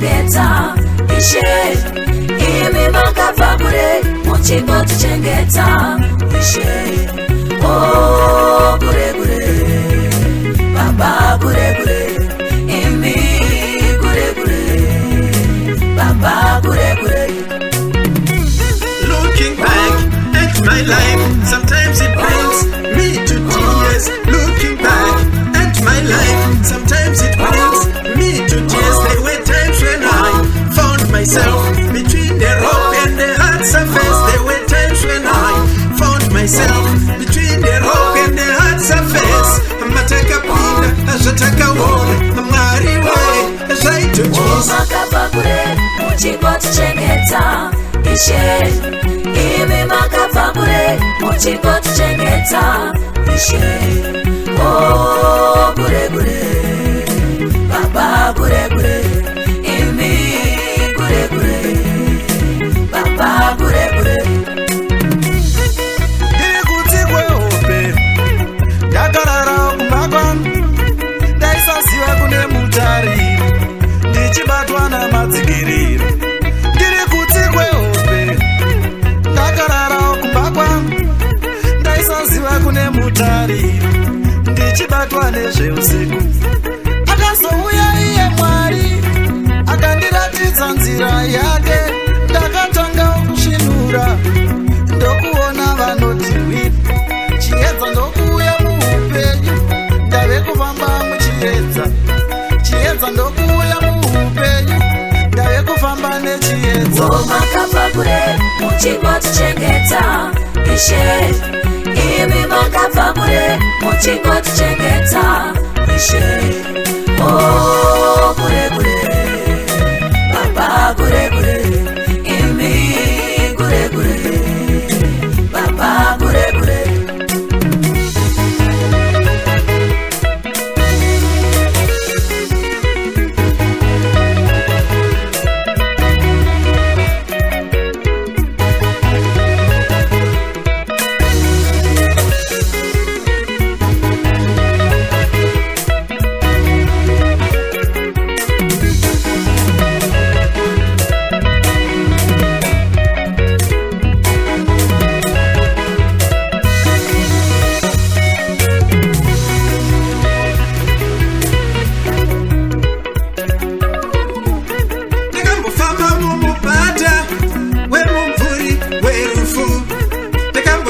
chengeta Ishe imi makabva kure muchingoti chengeta Ishe oh kure kure Baba kure kure imi kure kure Baba kure kure. Looking back at my life, sometimes it brings me to tears. Looking back at my life, sometimes it brings me to tears. There were times when I found myself between the rock and the hard surface. There were times when I found myself between the rock and the hard surface. Mataka pinda, ashataka wona, mwari we, ashaito choose. Makabva kure, muchingoti chengeta Ishe imi makabva kure muchingoti chengeta Ishe oh kure kure Baba kure kure imi kure kure Baba kure kure. Ndiri kuti kwehope ndakarara kumbakwa ndaisaziva kune mutariro ndichibatwa namadzikiriro. Ndiri kuti kwehope ndakarara kumbakwa ndaisaziva kune mutariro ndichibatwa nezveusiku. Akazouya iye Mwari akandiratidza nzira yake, ndakatanga kusvinura ndokuona vanotirwira. Chiedza ndokuuya muupenyu, ndave kufamba muchiedza. Chiedza ndokuuya muupenyu, ndave kufamba nechiedza. Makabva kure muchingoti chengeta Ishe imi makabva kure muchingoti chengeta Ishe oh kure kure Baba kure kure imi kure kure Baba kure kure.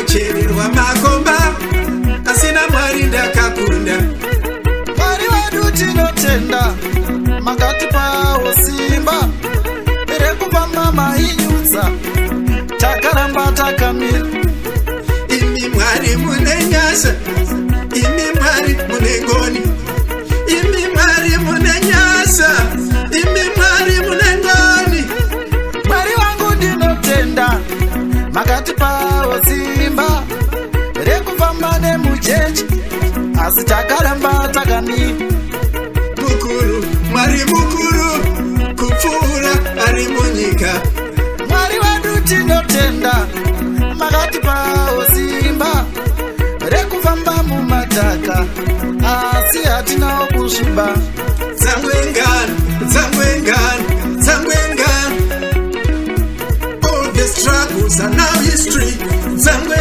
Chererwa makomba asina Mwari ndakakunda. Mwari wedu tinotenda, makatipawo simba rekufamba mainyudza, takaramba takamira. Imi Mwari mune nyasha, imi Mwari mune ngoni, imi Mwari mune nyasha, imi Mwari mune ngoni. Mwari wangu ndinotenda, makatipawo simba rekufamba nemuchechi, asi takaramba takamira. Mukuru, Mwari mukuru, kupfuura ari munyika. Mwari wedu tinotenda, makatipawo simba rekufamba mumadhaka, asi hatinawo kusviba. Dzangwengana, dzangwengana, dzangwengana. All the struggles are now history. Dzangwengana.